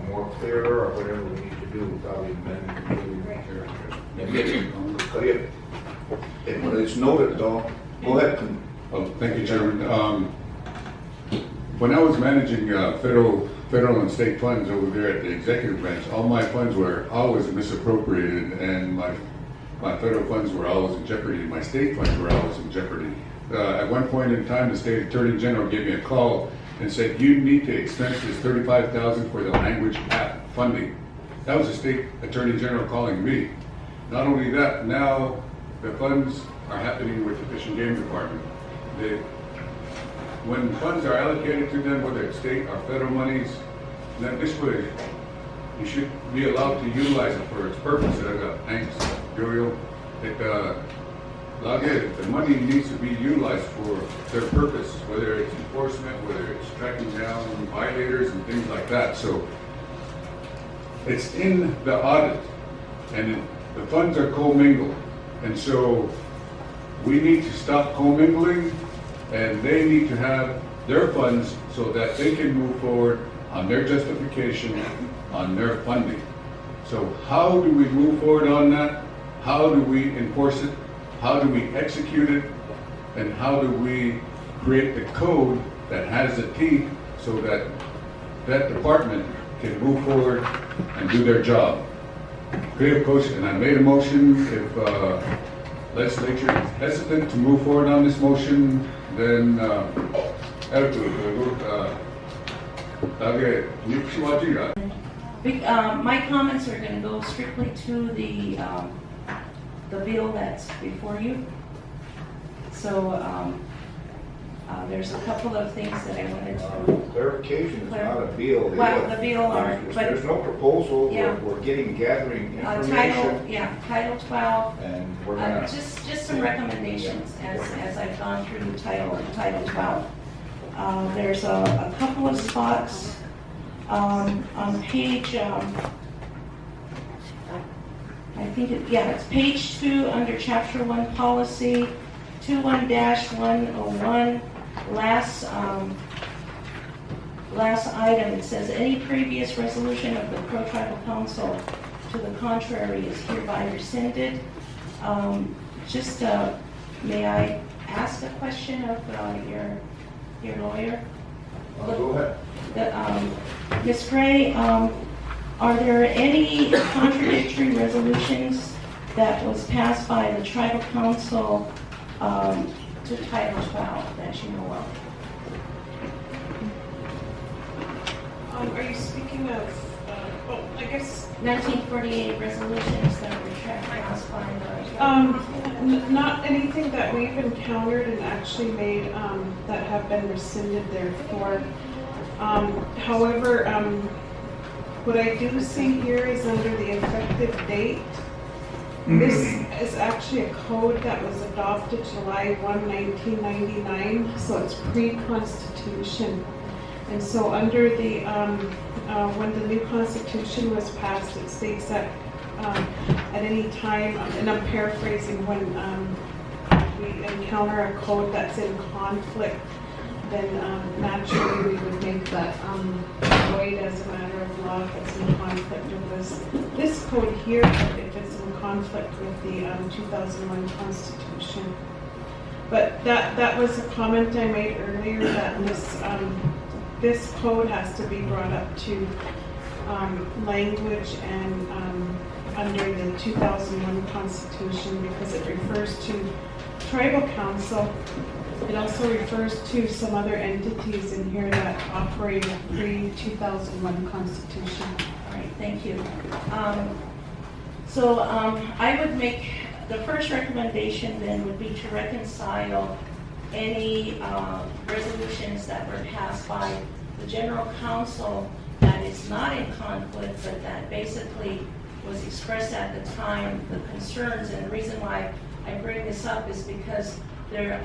more clearer or whatever we need to do, probably amend it. But it's noted though. Go ahead. Oh, thank you, Chairman. When I was managing federal and state funds over there at the executive branch, all my funds were always misappropriated, and my federal funds were always in jeopardy. My state funds were always in jeopardy. At one point in time, the state attorney general gave me a call and said, "You need to expense this $35,000 for the language app funding." That was the state attorney general calling me. Not only that, now the funds are happening with the Fish and Game Department. When funds are allocated to them, whether it's state or federal monies, then this way, you should be allowed to utilize it for its purpose. Thanks, Uriel. The money needs to be utilized for their purpose, whether it's enforcement, whether it's tracking down violators and things like that. So it's in the audit, and the funds are commingled. And so we need to stop commingling, and they need to have their funds so that they can move forward on their justification, on their funding. So how do we move forward on that? How do we enforce it? How do we execute it? And how do we create the code that has the teeth so that that department can move forward and do their job? Create a and I made a motion. If legislature is hesitant to move forward on this motion, then my comments are going to go strictly to the bill that's before you. So there's a couple of things that I wanted to clarification is not a bill. Well, the bill are, but there's no proposal. Yeah. We're gathering information. Title 12. And we're gonna just some recommendations as I've gone through the Title 12. There's a couple of spots on page. I think it's page 2 under Chapter 1 Policy 21-101. Last item, it says any previous resolution of the Pro-Tribal Council to the contrary is hereby rescinded. May I ask a question of your lawyer? go ahead. Ms. Gray, are there any contradictory resolutions that was passed by the Tribal Council to Title 12 that you know of? Are you speaking of, I guess... 1948 resolutions that were passed by the... Not anything that we've encountered and actually made that have been rescinded therefore. However, what I do see here is under the effective date. This is actually a code that was adopted July 1, 1999, so it's pre-Constitution. And so under the, when the new Constitution was passed, it states that at any time, and I'm paraphrasing, when we encounter a code that's in conflict, then naturally we would make that void as a matter of law if it's in conflict with this code here, if it's in conflict with the 2001 Constitution. But that was a comment I made earlier, that this code has to be brought up to language and under the 2001 Constitution because it refers to Tribal Council. It also refers to some other entities in here that operate a pre-2001 Constitution. All right, thank you. I would make, the first recommendation then would be to reconcile any resolutions that were passed by the General Council that is not in conflict, but that basically was expressed at the time, the concerns. And the reason why I bring this up is because there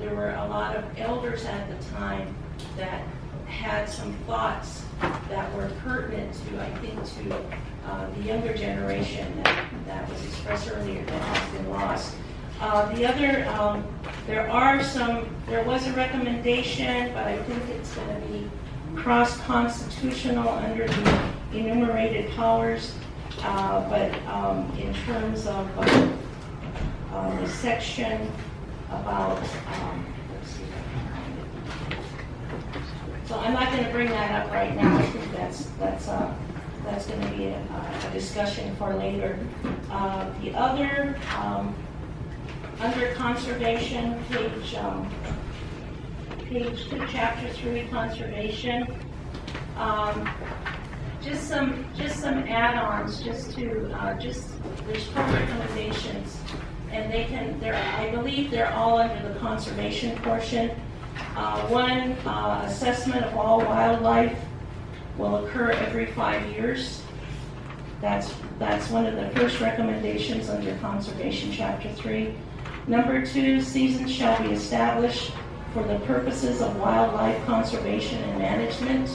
were a lot of elders at the time that had some thoughts that were pertinent to, I think, to the younger generation that was expressed earlier that has been lost. There was a recommendation, but I think it's going to be cross-constitutional under the enumerated powers, but in terms of the section about, let's see if I can find it. So I'm not going to bring that up right now. I think that's going to be a discussion for later. The other, under conservation, page 2, chapter 3, conservation. Just some add-ons, just there's 4 recommendations, and I believe they're all under the conservation portion. One, assessment of all wildlife will occur every 5 years. That's one of the first recommendations under conservation, chapter 3. Number 2, seasons shall be established for the purposes of wildlife conservation and management.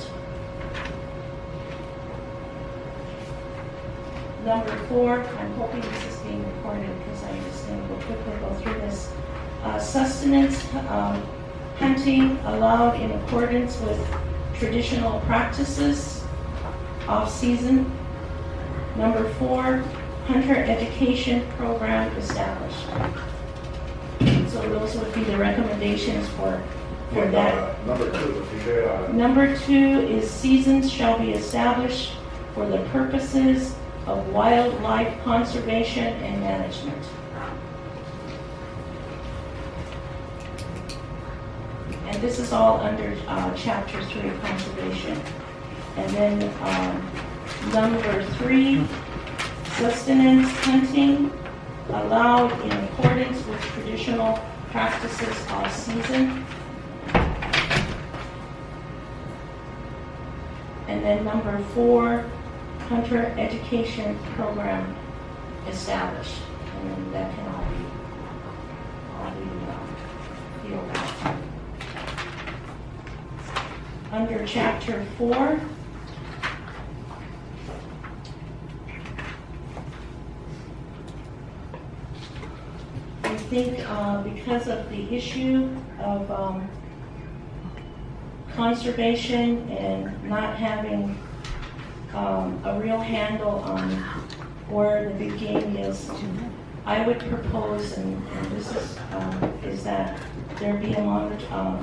Number 4, I'm hoping this is being recorded because I'm just going to quickly go through this. Sustenance hunting allowed in accordance with traditional practices, off-season. Number 4, hunter education program established. So those would be the recommendations for that. Number 2 would be there. Number 2 is seasons shall be established for the purposes of wildlife conservation and management. And this is all under chapter 3, conservation. And then number 3, sustenance hunting allowed in accordance with traditional practices off-season. And then number 4, hunter education program established. And then that can all be filled out. Under chapter 4, I think because of the issue of conservation and not having a real handle on where the big game is, I would propose, and this is that there be a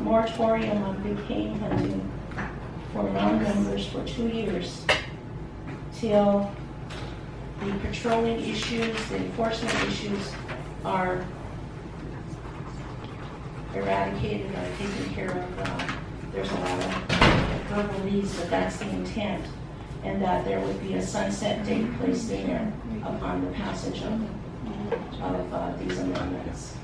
moratorium on big game hunting for non-members for 2 years till the patrolling issues, the enforcement issues are eradicated or taken care of. There's a lot of verbalese, but that's the intent, and that there would be a sunset date placed in there upon the passage of these amendments.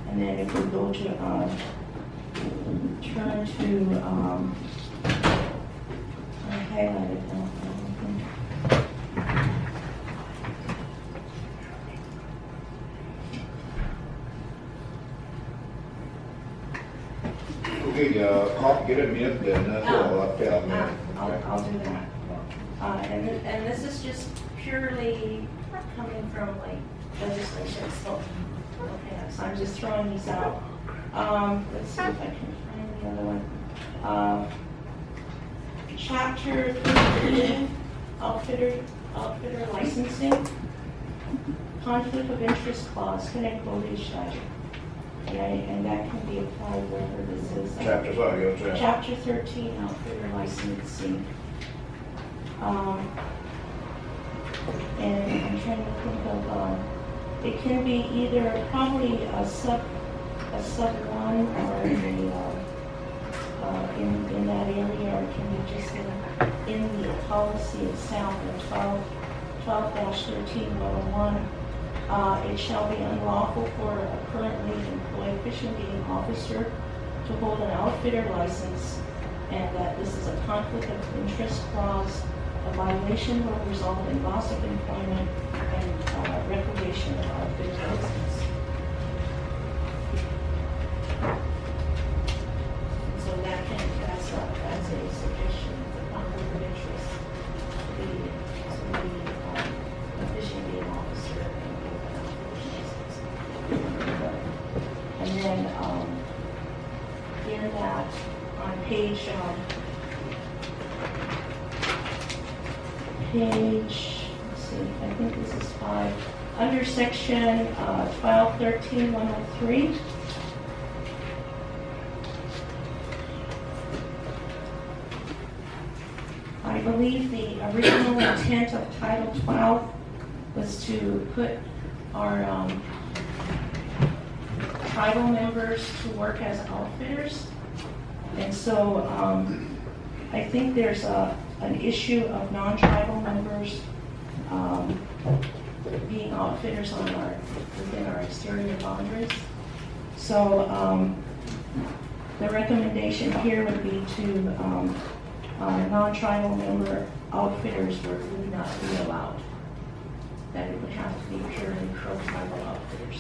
And then if we go to turn to I highlighted now. Okay, get a minute then, that's all I'll tell me. I'll do that. And this is just purely coming from like legislation, so, okay, so I'm just throwing these out. Let's see if I can find the other one. Chapter 13, outfitter licensing, conflict of interest clause, and that can be applied wherever this is. Chapter 5, Chapter 13, outfitter licensing. And I'm trying to think of, it can be either probably a sub 1 or in that area, or it can be just in the policy itself in 12-13-101. It shall be unlawful for a currently employed fish and game officer to hold an outfitter license, and that this is a conflict of interest clause. A violation will result in loss of employment and revocation of outfitter license. So that's a suggestion, the conflict of interest. The fishing game officer and then the page, let's see, I think this is 5, under section 1213-103. I believe the original intent of Title 12 was to put our tribal members to work as outfitters. And so I think there's an issue of non-tribal members being outfitters within our exterior boundaries. So the recommendation here would be to non-tribal member outfitters would not be allowed. That it would have to be purely pro-tribal outfitters.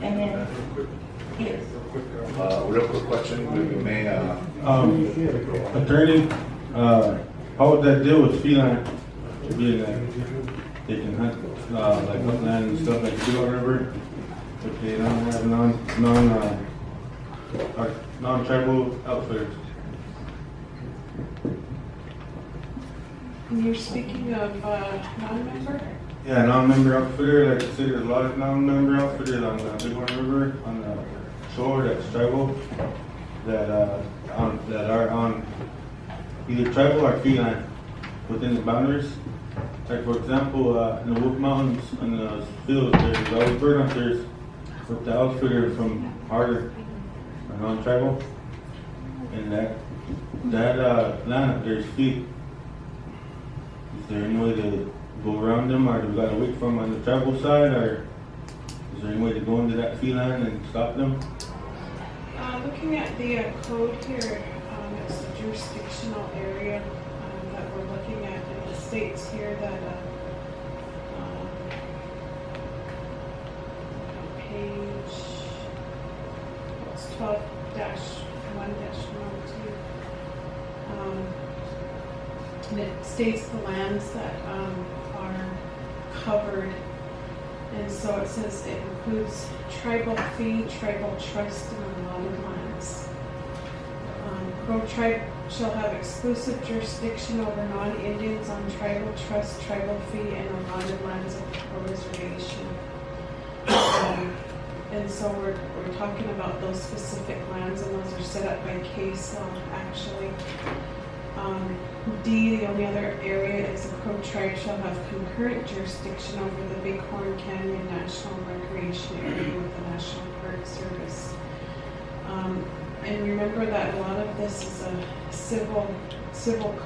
And then, yes. Real quick question, we may, Attorney, how would that deal with feline? Being that they can hunt, like upland and stuff like Steel River, if they don't have non-tribal outfitters. And you're speaking of non-member? Yeah, non-member outfitter, like I said, there's a lot of non-member outfitters on the Big Horn River, on the shore that's tribal, that are on either tribal or feline within the boundaries. Like for example, in the Wolf Mountains, in the fields, there's always bird hunters with the outfitter from Harder, non-tribal, and that land up there is feet. Is there any way to go around them, or do we gotta wait for them on the tribal side, or is there any way to go into that feline and stop them? Looking at the code here, it's a jurisdictional area that we're looking at, and it states here that page, it's 12-1-102. And it states the lands that are covered. And so it says it includes tribal fee, tribal trust, and allotted lands. Crow tribe shall have exclusive jurisdiction over non-Indians on tribal trust, tribal fee, and allotted lands of the Crow reservation. And so we're talking about those specific lands, and those are set up by case law, actually. D, the only other area is the Crow tribe shall have concurrent jurisdiction over the Bighorn Canyon National Recreation Area with the National Park Service. And remember that a lot of this is a civil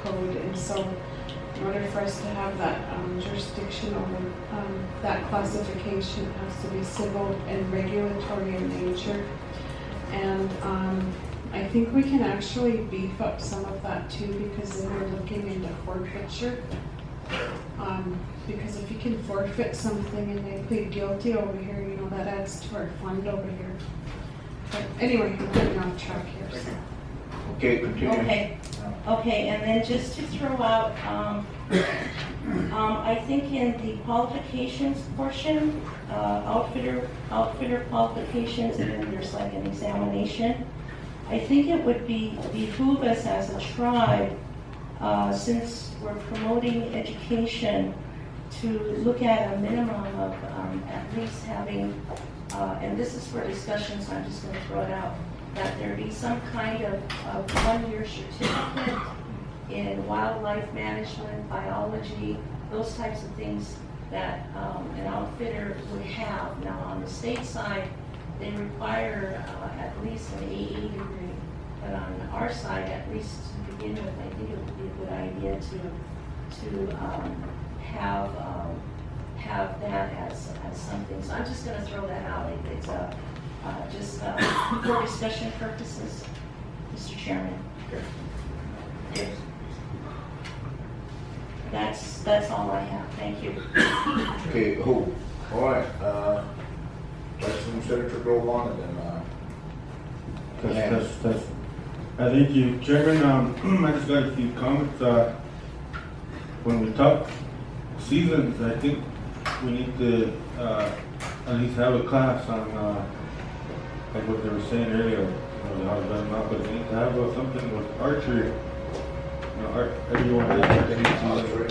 code, and so in order for us to have that jurisdiction over that classification, it has to be civil and regulatory in nature. And I think we can actually beef up some of that too, because then we're looking into forfeiture. Because if you can forfeit something and they plead guilty over here, you know, that adds to our fund over here. But anyway, I'm getting off track here. So. okay, continue. Okay, and then just to throw out, I think in the qualifications portion, outfitter qualifications, and then there's like an examination. I think it would behoove us as a tribe, since we're promoting education, to look at a minimum of at least having, and this is for discussion, so I'm just going to throw it out, that there be some kind of 1-year certificate in wildlife management, biology, those types of things that an outfitter would have. Now, on the state side, they require at least an AE degree, but on our side, at least to begin with, I think it would be a good idea to have that as something. So I'm just going to throw that out. It's just for discussion purposes, Mr. Chairman. Okay. That's all I have. Thank you. Okay, who? All right, let's Senator go on and then, Test. Thank you, Chairman. I just got a few comments. When we talk seasons, I think we need to at least have a class on like what they were saying earlier, how it's done now, but they need to have something with archery. Everyone has archery.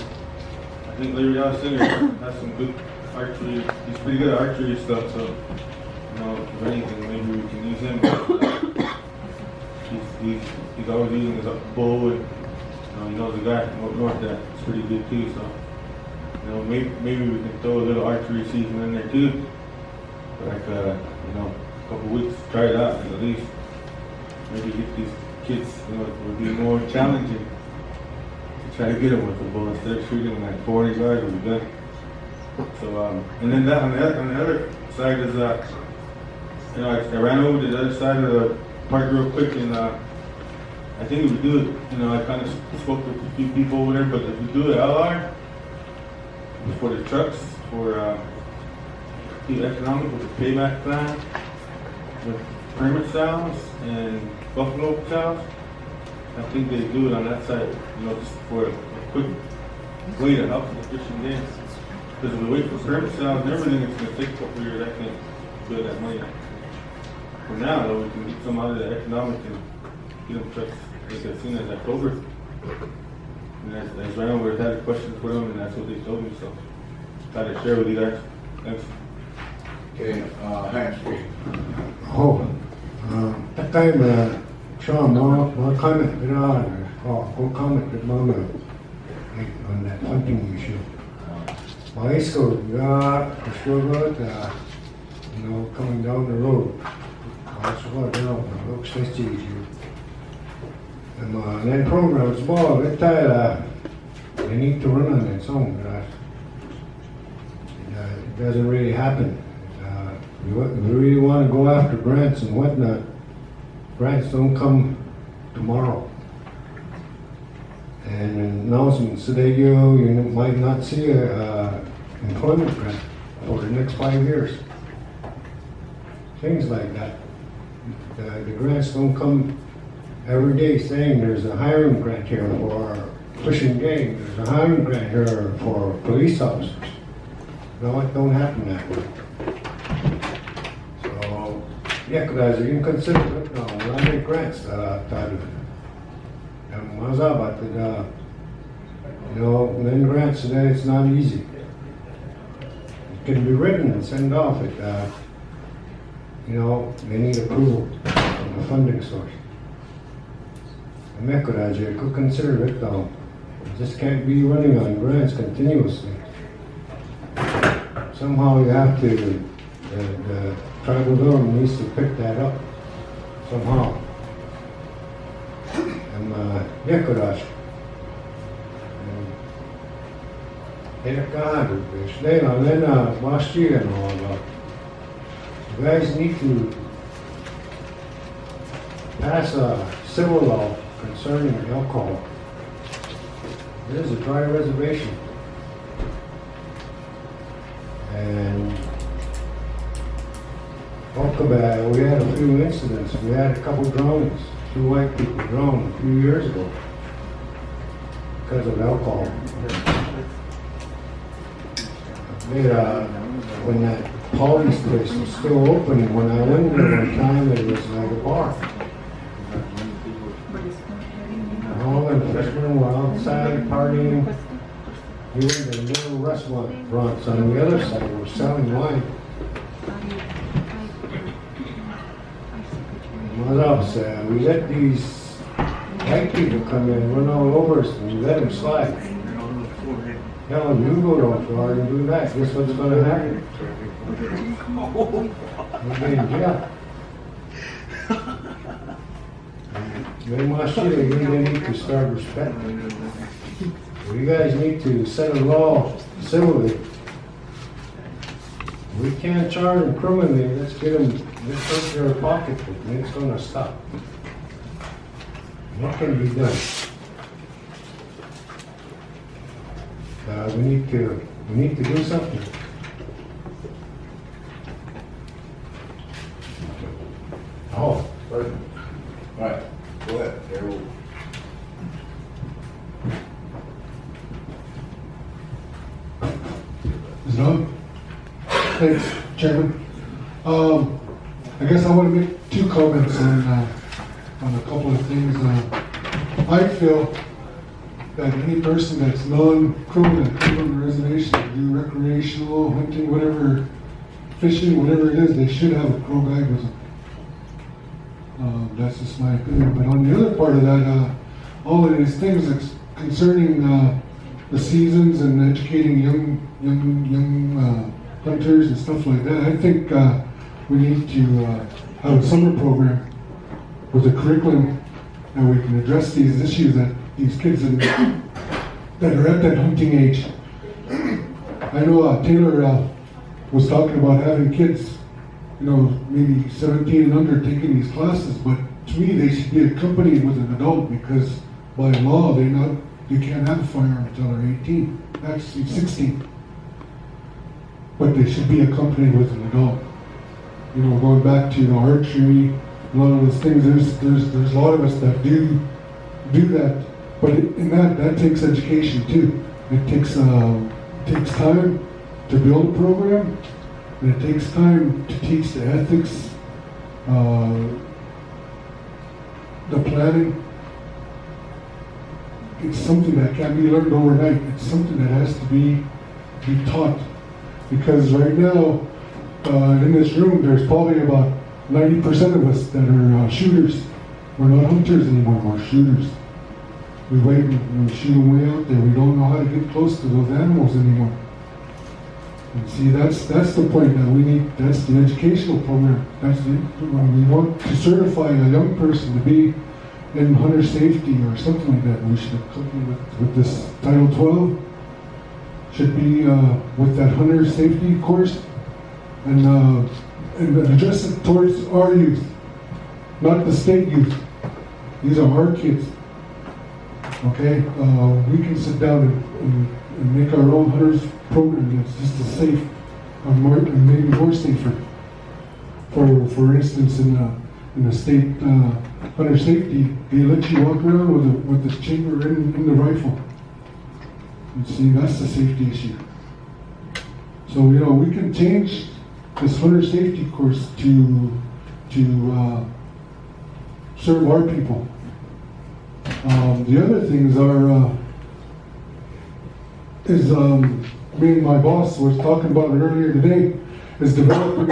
I think Larry Alcindor has some good archery. He's pretty good at archery stuff, so if anything, maybe we can use him. He's always using his bow, and he knows the guy from north that's pretty good too. So maybe we can throw a little archery season in there too. Like a couple weeks, try it out, and at least maybe get these kids. It would be more challenging to try to get them with the bull instead of shooting like 40 yards with a gun. So and then that on the other side is I ran over to the other side of the park real quick, and I think if we do it, I kind of spoke with a few people over there, but if we do it LR for the trucks, for the economic with the payback plan, with permit sales and buffalo sales, I think they do it on that side, just for a quick way to help the fishing game. Because if we wait for permit sales and everything, it's going to take a couple years, I think, to build that money. For now, though, we can get some out of the economic and get them trucks like as soon as October. And as right over had a question for them, and that's what they told me, so I thought I'd share with you guys. Thanks. Okay, Hans, please. At time, Sean, more comment comment on that hunting issue. Bicycle, for sure, coming down the road. That's what it looks just easy. And then programs, they need to run on its own, but it doesn't really happen. We really want to go after grants and whatnot. Grants don't come tomorrow. And announcements today, you might not see a employment grant for the next 5 years. Things like that. The grants don't come every day saying there's a hiring grant here for fishing game, there's a hiring grant here for police officers. No, it don't happen that way. So, because you can consider it now, when I make grants, and was about it, then grants today, it's not easy. It can be written and sent off. They need approval from the funding source. You could consider it though. You just can't be running on grants continuously. Somehow you have to, the tribal government needs to pick that up somehow. And last year and all about. You guys need to pass a civil law concerning alcohol. There's a dry reservation. And we had a few incidents. We had a couple drownings. 2 white people drowned a few years ago because of alcohol. When that Paulie's place was still open, when I went there one time, it was like a bar. And all the freshmen were outside partying. We went to the little restaurants on the other side, were selling wine. We let these white people come in, run all over us, and we let them slide. Hell, you go down Florida and do that. Guess what's going to happen? We'll be in jail. They need to start respecting. You guys need to set a law civilly. We can't charge them criminally. Let's hurt their pocketbook, and it's going to stop. What can be done? We need to do something. All right, go ahead, Harold. Is it on? Thanks, Chairman. I guess I want to make comments on a couple of things. I feel that any person that's non-Crow that comes on the reservation to do recreational, hunting, whatever, fishing, whatever it is, they should have a Crow guide with them. That's just my opinion. But on the other part of that, all of these things concerning the seasons and educating young hunters and stuff like that, I think we need to have a summer program with a curriculum and we can address these issues that these kids that are at that hunting age. I know Taylor was talking about having kids, maybe 17 and under taking these classes, but to me they should be accompanied with an adult because by law they can't have a firearm until they're 18, actually 16. But they should be accompanied with an adult. Going back to archery, a lot of those things, there's a lot of us that do that, but in that takes education too. It takes time to build a program, and it takes time to teach the ethics, the planning. It's something that can't be learned overnight. It's something that has to be taught. Because right now, in this room, there's probably about 90% of us that are shooters. We're not hunters anymore, we're shooters. We wait and we shoot them way out there. We don't know how to get close to those animals anymore. And see, that's the point that we need. That's the educational program. That's when we want to certify a young person to be in hunter safety or something like that. We should accompany with this Title 12. Should be with that hunter safety course and address it towards our youth, not the state youth. These are our kids. Okay, we can sit down and make our own hunters program that's just as safe and maybe more safer. For instance, in the state hunter safety, they let you walk around with the chamber in the rifle. You see, that's the safety issue. So we can change this hunter safety course to serve our people. The other things me and my boss was talking about it earlier today, is developing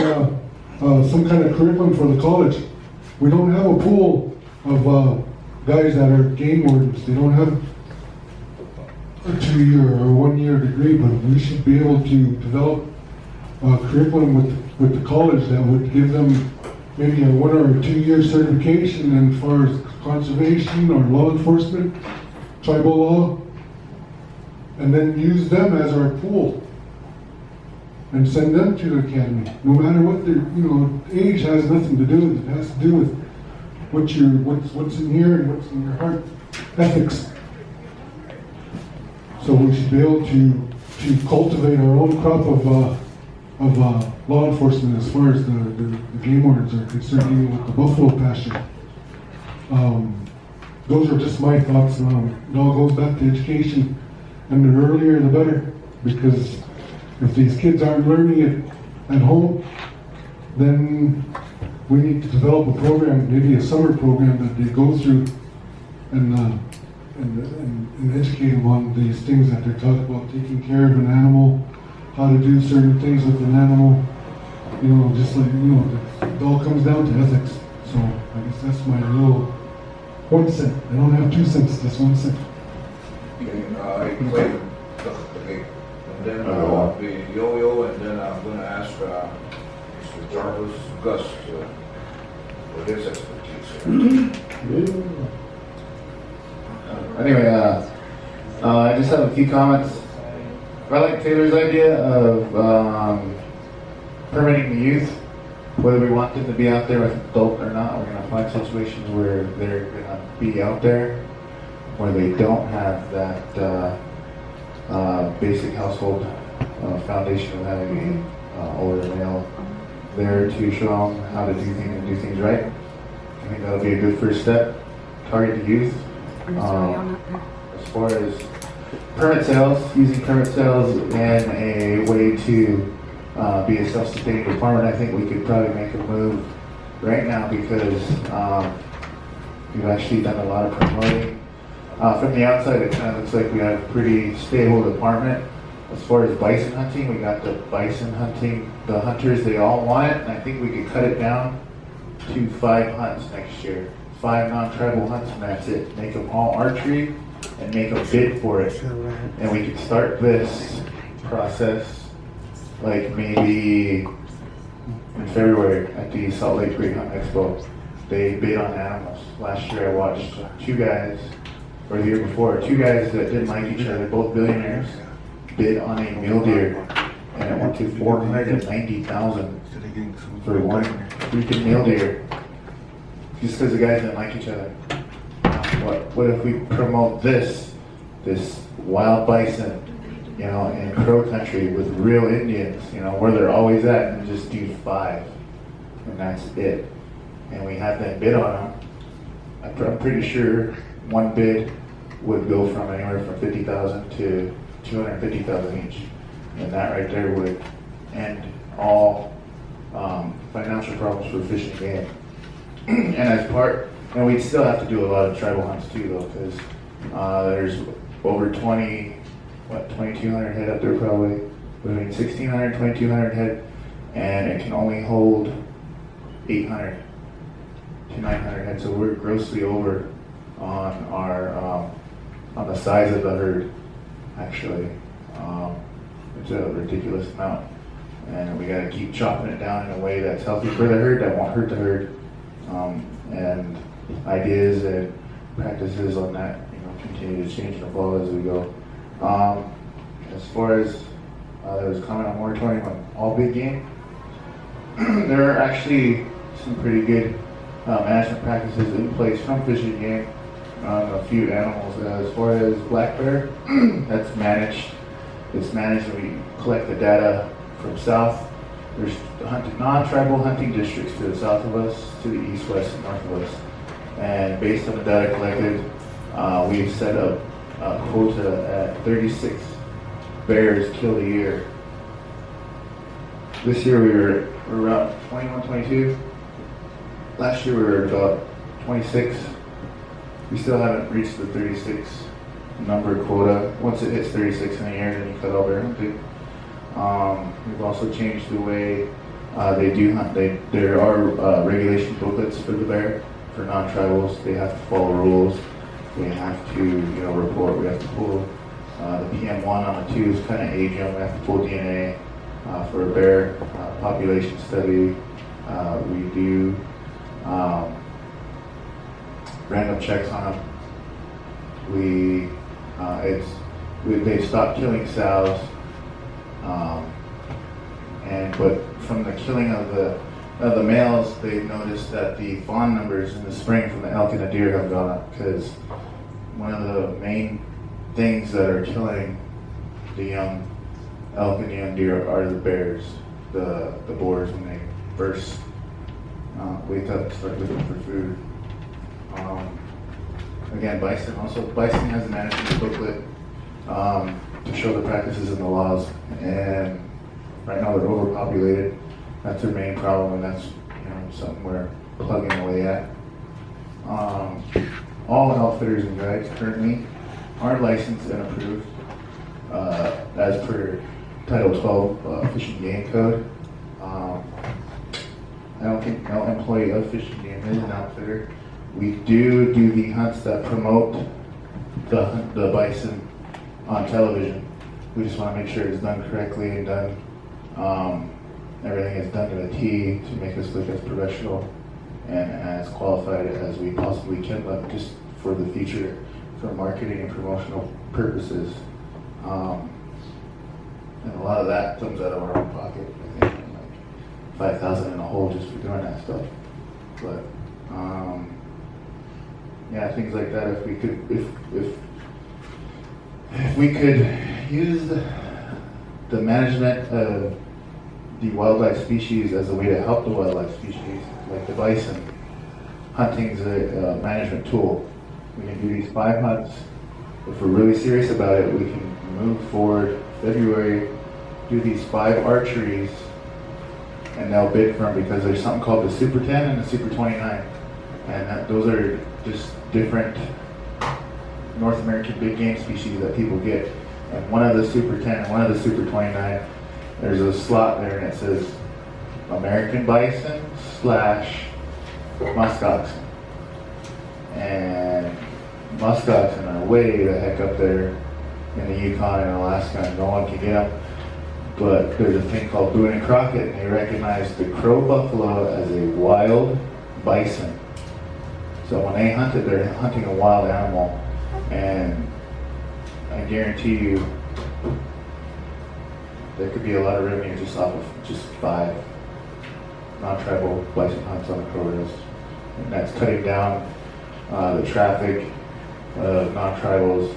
some kind of curriculum for the college. We don't have a pool of guys that are game wardens. They don't have a 2-year or 1-year degree, but we should be able to develop a curriculum with the college that would give them maybe a 1 or 2-year certification as far as conservation or law enforcement, tribal law, and then use them as our pool and send them to the academy. No matter what their, age has nothing to do with it. It has to do with what's in here and what's in your heart, ethics. So we should be able to cultivate our own crop of law enforcement as far as the game wardens are concerned, even with the buffalo pasture. Those are just my thoughts. It all goes back to education, and the earlier the better, because if these kids aren't learning it at home, then we need to develop a program, maybe a summer program that they go through and educate them on these things that they're talking about, taking care of an animal, how to do certain things with an animal, just like, it all comes down to ethics. So I guess that's my little 1 cent. I don't have 2 cents, just 1 cent. Okay, and then the yo-yo, and then I'm going to ask Mr. Jarvis Gus for his expertise. Anyway, I just have a few comments. I like Taylor's idea of permitting the youth, whether we want them to be out there with adult or not. We're going to find situations where they're going to be out there, where they don't have that basic household foundation of having an older male there to show them how to do things and do things right. I think that'll be a good first step. Target the youth. As far as permit sales, using permit sales in a way to be a self-sustaining department, I think we could probably make a move right now because we've actually done a lot of promoting. From the outside, it kind of looks like we have a pretty stable department. As far as bison hunting, we got the bison hunting, the hunters, they all want it, and I think we could cut it down to 5 hunts next year. 5 non-tribal hunts, and that's it. Make them all archery and make a bid for it. And we could start this process like maybe in February at the Salt Lake Great Hunt Expo. They bid on animals. Last year I watched 2 guys, or the year before, 2 guys that didn't like each other, both billionaires, bid on a mule deer, and it went to $490,000 for one freaking mule deer, just because the guys didn't like each other. What if we promote this wild bison, you know, in Crow country with real Indians, you know, where they're always at, and just do 5, and that's it. And we have them bid on them. I'm pretty sure one bid would go from anywhere from $50,000 to $250,000 each, and that right there would end all financial problems for Fish and Game. And we'd still have to do a lot of tribal hunts too, though, because there's over 2,200 head up there probably, between 1,600 and 2,200 head, and it can only hold 800 to 900 head, so we're grossly over on our on the size of the herd. Actually, it's a ridiculous amount, and we got to keep chopping it down in a way that's healthy for the herd, that won't hurt the herd, and ideas and practices on that, you know, continue to change and evolve as we go. As far as there was a comment on moratorium on all big game, there are actually some pretty good management practices in place from Fish and Game on a few animals. As far as black bear, that's managed. It's managed, and we collect the data from south. There's non-tribal hunting districts to the south of us, to the east, west, and north of us. And based on the data collected, we've set up a quota at 36 bears killed a year. This year we were around 21, 22. Last year we were about 26. We still haven't reached the 36 number quota. Once it hits 36 in a year, then you cut all bear hunting. We've also changed the way they do hunt. There are regulation booklets for the bear. For non-tribals, they have to follow rules. They have to, you know, report. We have to pull the PM1 on the 2s, kind of age them. We have to pull DNA for a bear population study. We do random checks on them. They've stopped killing sows, but from the killing of the males, they've noticed that the fawn numbers in the spring from the elk and the deer have gone up, because one of the main things that are killing the young elk and the young deer are the bears, the boars when they first wake up and start looking for food. Again, bison has a management booklet to show the practices and the laws, and right now they're overpopulated. That's their main problem, and that's, you know, something we're plugging away at. All outfitters and guides currently are licensed and approved as per Title 12 Fish and Game Code. I don't think no employee of Fish and Game is an outfitter. We do the hunts that promote the bison on television. We just want to make sure it's done correctly and done. Everything is done to a T to make us look as professional and as qualified as we possibly can, but just for the future, for marketing and promotional purposes. And a lot of that comes out of our own pocket. I think like $5,000 in a hole just for doing that stuff. But yeah, things like that. If we could use the management of the wildlife species as a way to help the wildlife species, like the bison. Hunting is a management tool. We can do these 5 hunts. If we're really serious about it, we can move forward February, do these 5 archeries, and they'll bid for them because there's something called the Super 10 and the Super 29, and those are just different North American big game species that people get. And one of the Super 10 and one of the Super 29, there's a slot there and it says American bison / muskoxen. And muskoxen are way the heck up there in the Yukon and Alaska, and no one can get them. But there's a thing called Boone and Crockett, and they recognize the crow buffalo as a wild bison. So when they hunt it, they're hunting a wild animal. And I guarantee you, there could be a lot of revenue just off of just 5 non-tribal bison hunts on the crow res. And that's cutting down the traffic of non-tribals.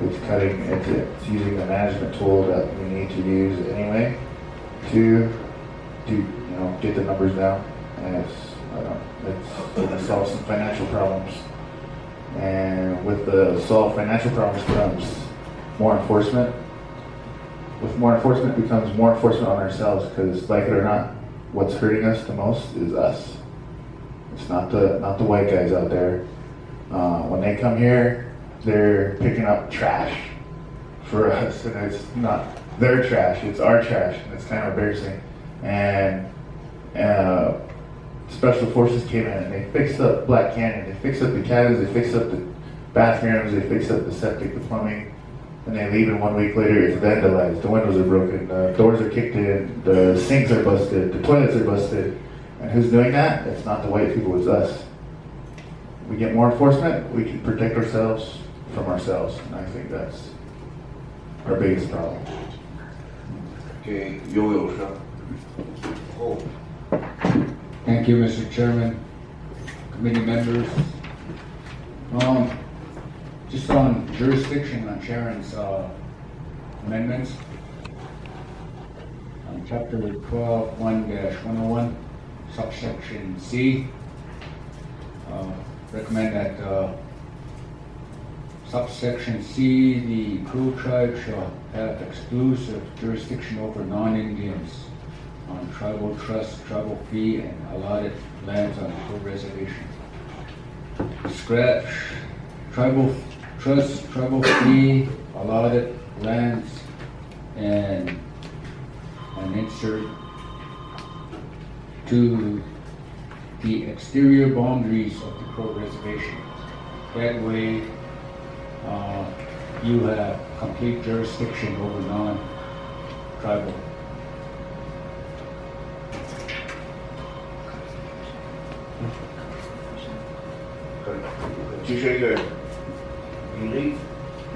It's using the management tool that we need to use anyway to get the numbers down. And it's going to solve some financial problems. And with the solved financial problems comes more enforcement. With more enforcement becomes more enforcement on ourselves, because like it or not, what's hurting us the most is us. It's not the white guys out there. When they come here, they're picking up trash for us, and it's not their trash, it's our trash, and it's kind of embarrassing. And Special Forces came in and they fixed up Black Canyon, they fixed up the cabins, they fixed up the bathrooms, they fixed up the septic, the plumbing, and they leave, and 1 week later it's vandalized. The windows are broken, the doors are kicked in, the sinks are busted, the toilets are busted. And who's doing that? It's not the white people, it's us. We get more enforcement, we can protect ourselves from ourselves, and I think that's our biggest problem. Okay, Yo-Yo, sir. Oh. Thank you, Mr. Chairman, committee members. Just on jurisdiction on Sharon's amendments. On chapter 12, 1-101, subsection C, recommend that subsection C, the Crow tribe shall have exclusive jurisdiction over non-Indians on tribal trust, tribal fee, and allotted lands on Crow reservation. Scratch tribal trust, tribal fee, allotted lands, and insert to the exterior boundaries of the Crow reservation. That way, you have complete jurisdiction over non-tribal.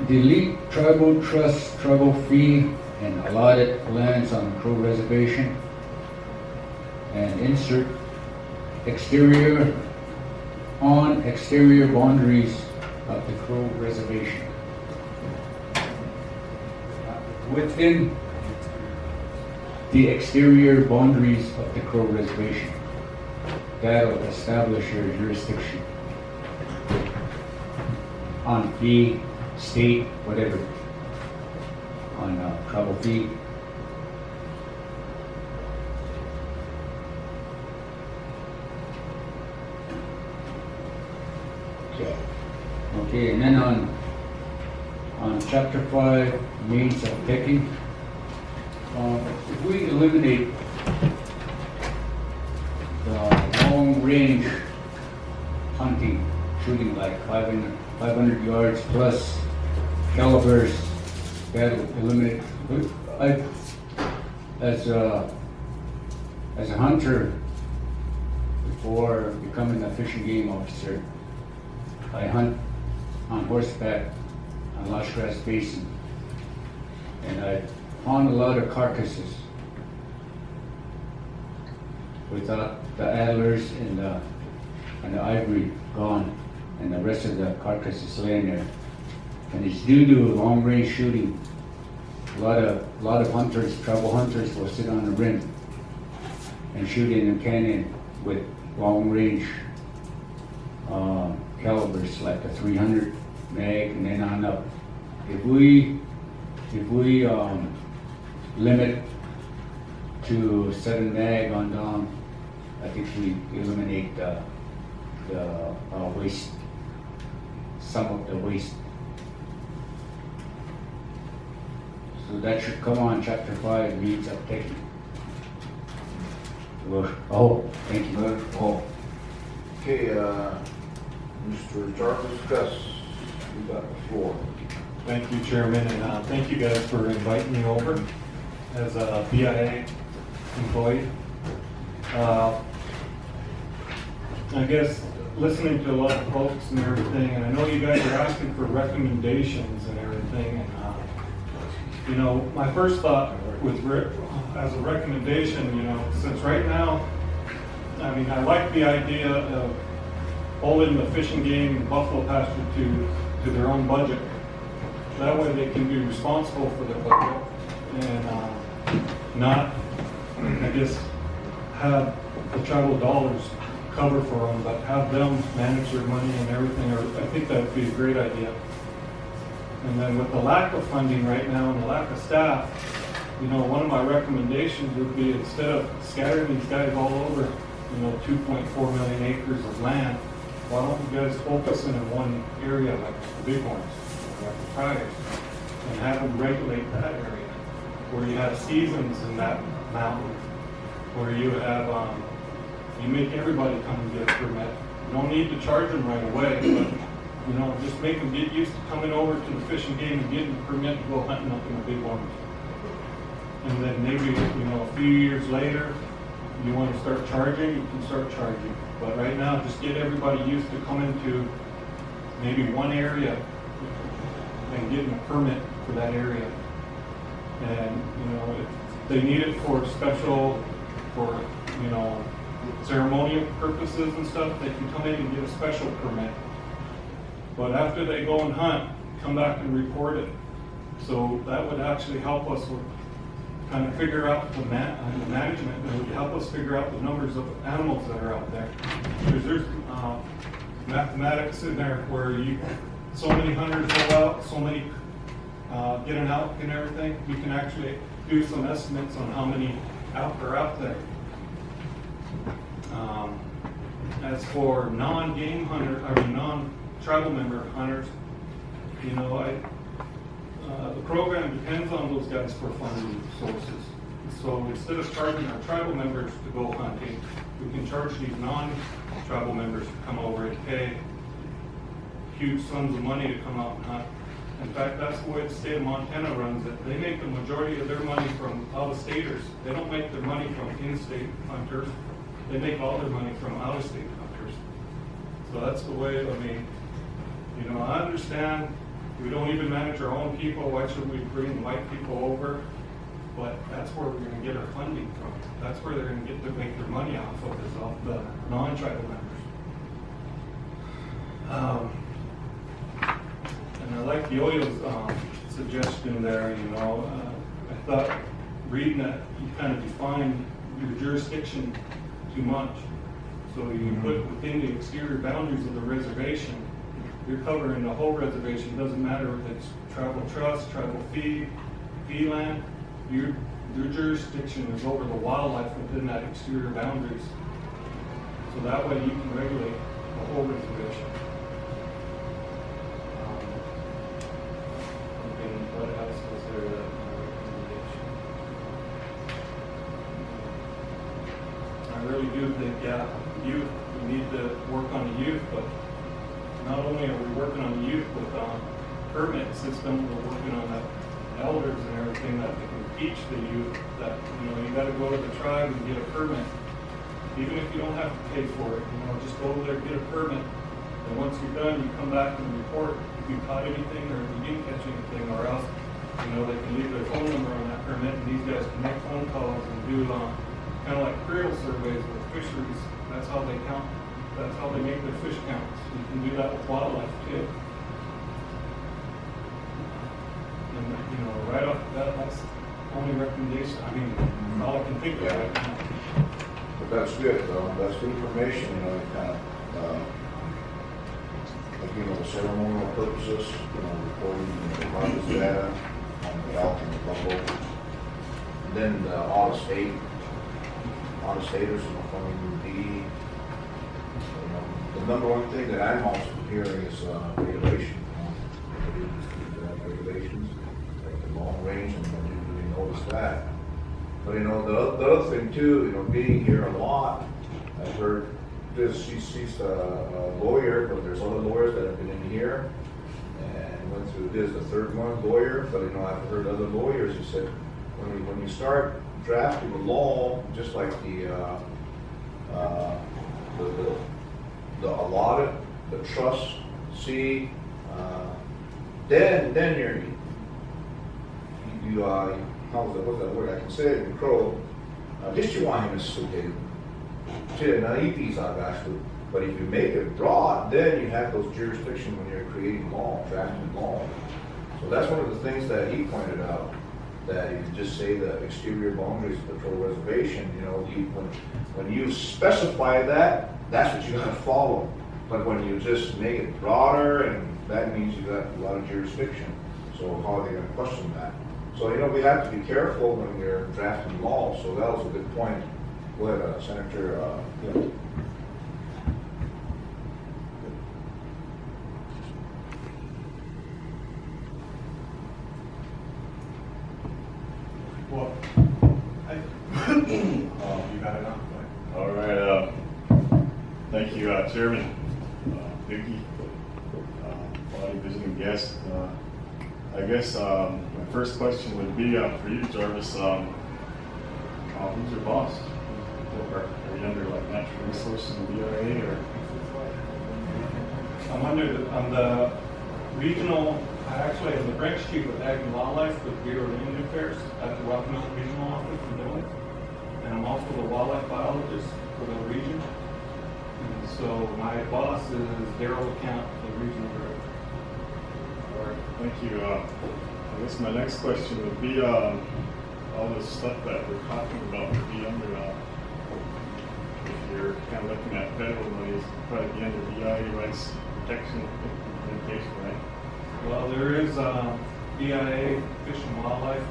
Delete tribal trust, tribal fee, and allotted lands on the Crow reservation, and insert exterior boundaries of the Crow reservation. Within the exterior boundaries of the Crow reservation, that'll establish your jurisdiction on fee, state, whatever, on tribal fee. Okay, and then on chapter 5, means of picking, if we eliminate the long range hunting, shooting like 500 yards plus calibers, that'll eliminate. As a hunter, before becoming a fish and game officer, I hunt on horseback on Lush Grass Basin, and I found a lot of carcasses without the antlers and the ivory gone, and the rest of the carcass is laying there. And it's due to long range shooting. A lot of hunters, tribal hunters, will sit on the rim and shoot in the canyon with long range calibers like a 300 mag and then on up. If we limit to 7 Mag on down, I think we eliminate the waste, some of the waste. So that should come on chapter 5, needs updating. Oh, thank you. Oh. Okay, Mr. Jarvis Gus, you got the floor. Thank you, Chairman, and thank you guys for inviting me over as a BIA employee. I guess listening to a lot of folks and everything, and I know you guys are asking for recommendations and everything, and you know, my first thought was as a recommendation, you know, since right now, I mean, I like the idea of holding the fishing game and buffalo pasture to their own budget. That way they can be responsible for their budget and not, I guess, have the tribal dollars cover for them, but have them manage their money and everything. I think that would be a great idea. And then with the lack of funding right now and the lack of staff, you know, one of my recommendations would be, instead of scattering these guys all over, you know, 2.4 million acres of land, why don't you guys focus in one area, like the big ones, like the tribes, and have them regulate that area, where you have seasons in that mountain, where you have, you make everybody come and get a permit. You don't need to charge them right away, but, you know, just make them get used to coming over to the fishing game and getting a permit to go hunting up in the big ones. And then maybe, you know, a few years later, you want to start charging, you can start charging. But right now, just get everybody used to coming to maybe one area and getting a permit for that area. And, you know, if they need it for special, for, you know, ceremonial purposes and stuff, they can come in and get a special permit. But after they go and hunt, come back and report it. So that would actually help us with kind of figure out the management. It would help us figure out the numbers of animals that are out there. Because there's mathematics in there where so many hunters go out, so many get an out and everything. You can actually do some estimates on how many are out there. As for non-game hunters, non-tribal member hunters, you know, the program depends on those guys for funding sources. So instead of charging our tribal members to go hunting, we can charge these non-tribal members to come over and pay huge sums of money to come out and hunt. In fact, that's the way the state of Montana runs it. They make the majority of their money from out-of-staters. They don't make their money from in-state hunters. They make all their money from out-of-state hunters. So that's the way, I mean, you know, I understand we don't even manage our own people. Why should we bring white people over? But that's where we're going to get our funding from. That's where they're going to get to make their money off of, is off the non-tribal members. And I like Yo-Yo's suggestion there, you know. I thought reading that, you kind of defined your jurisdiction too much. So you put within the exterior boundaries of the reservation, you're covering the whole reservation. It doesn't matter if it's tribal trust, tribal fee land. Your jurisdiction is over the wildlife within that exterior boundaries. So that way you can regulate the whole reservation. And what else was there that my recommendation? I really do think, yeah, youth, we need to work on the youth, but not only are we working on the youth with permit system, we're working on the elders and everything that they can teach the youth that, you know, you got to go to the tribe and get a permit. Even if you don't have to pay for it, you know, just go over there, get a permit. And once you're done, you come back and report if you caught anything or if you didn't catch anything, or else, you know, they can leave their phone number on that permit, and these guys can make phone calls and do kind of like creel surveys with fisheries. That's how they count. That's how they make their fish counts. You can do that with wildlife too. And, you know, right off the bat, that's the only recommendation. I mean, all I can think of right now. But that's good, though. That's good information, you know, kind of, like, you know, ceremonial purposes, you know, recording the harvest data on the elk and the buffalo. And then all the state lot of staters, funding D. The number one thing that I'm also hearing is regulation. Regulations, like the long range, and I didn't really notice that. But the other thing too, being here a lot, I've heard this. She's a lawyer, but there's other lawyers that have been in here and went through this. The third one, lawyer, but I've heard other lawyers who said when you start drafting the law, just like the allotted, the trust, then you what's that word? I can say it in Crow. Just you want him to suit him. But if you make it broad, then you have those jurisdictions when you're creating law, drafting law. So that's one of the things that he pointed out. That if you just say the exterior boundaries of the patrol reservation, when you specify that, that's what you got to follow. But when you just make it broader, and that means you got a lot of jurisdiction. So how are they going to question that? So we have to be careful when we're drafting law. So that was a good point. Go ahead, Senator. Well, you got it on. All right. Thank you, Chairman Vicky, body visiting guest. I guess my first question would be for you, Jarvis. Who's your boss? Are you under like Natural Resources and BRA or? I'm the regional. I actually am the branch chief of Ag and Wildlife with Bureau of Indian Affairs at the Rocky Mountain Regional Office in Dillon. And I'm also the wildlife biologist for the region. And so my boss is Daryl LeCount, the regional director. All right, thank you. I guess my next question would be all this stuff that we're talking about would be under, if you're kind of looking at federal money, it's probably be under BIA rights protection implementation, right? Well, there is BIA Fish and Wildlife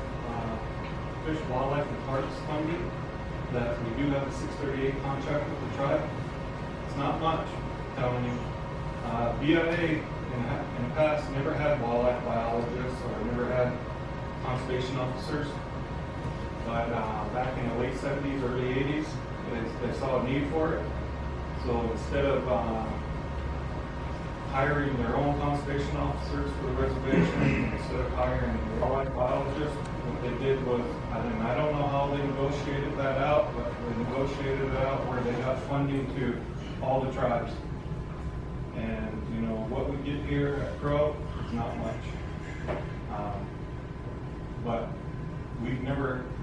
and Parks funding that we do have a 638 contract with the tribe. It's not much, I'm telling you. BIA in the past never had wildlife biologists or never had conservation officers, but back in the late 70s, early 80s, they saw a need for it. So instead of hiring their own conservation officers for the reservation, instead of hiring wildlife biologists, what they did was, I don't know how they negotiated that out, but they negotiated it out where they got funding to all the tribes. And what we get here at Crow is not much. But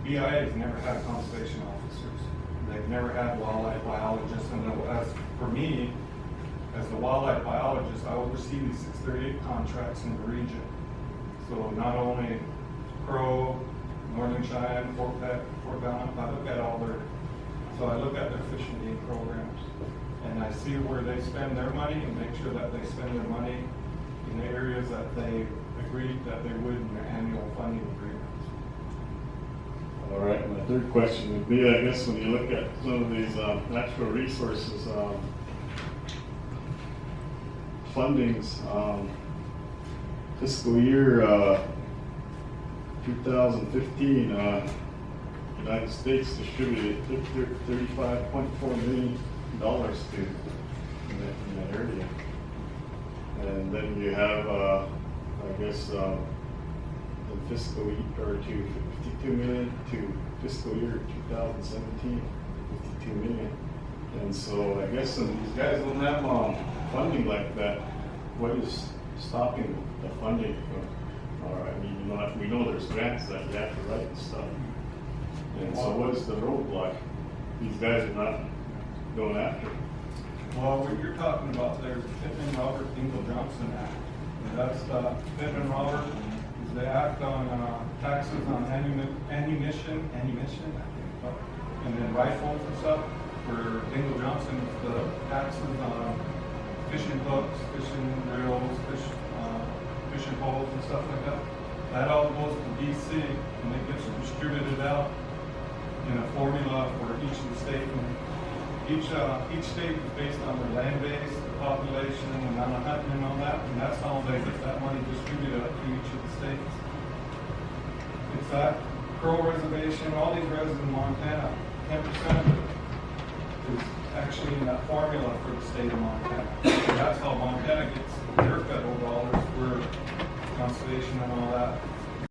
BIA has never had conservation officers. They've never had wildlife biologists. And as for me, as the wildlife biologist, I oversee these 638 contracts in the region. So not only Crow, Northern Cheyenne, Fort Gallup, I look at I look at their fish and game programs. And I see where they spend their money and make sure that they spend their money in the areas that they agreed that they would in their annual funding agreements. All right, my third question would be, I guess when you look at some of these natural resources fundings, fiscal year 2015, United States distributed $35.4 million to in that area. And then you have, I guess, in fiscal year, or to 52 million to fiscal year 2017, 52 million. And so I guess when these guys don't have funding like that, what is stopping the funding from, or I mean, we know there's grants that you have to write and stuff. And so what is the roadblock? These guys are not going after. Well, what you're talking about there is the Pittman-Robert Dingell-Johnson Act. And that's Pittman-Robert is the act on taxes on ammunition, I think, and then rifles and stuff. For Dingell-Johnson, it's the taxes on fishing hooks, fishing reels, fishing poles and stuff like that. That all goes to DC and it gets distributed out in a formula for each of the state. And each state is based on their land base, the population, and the amount of hunting and all that, and that's how they get that money distributed up to each of the states. It's that Crow Reservation, all these residents in Montana, 10% of it is actually in that formula for the state of Montana. And that's how Montana gets their federal dollars for conservation and all that.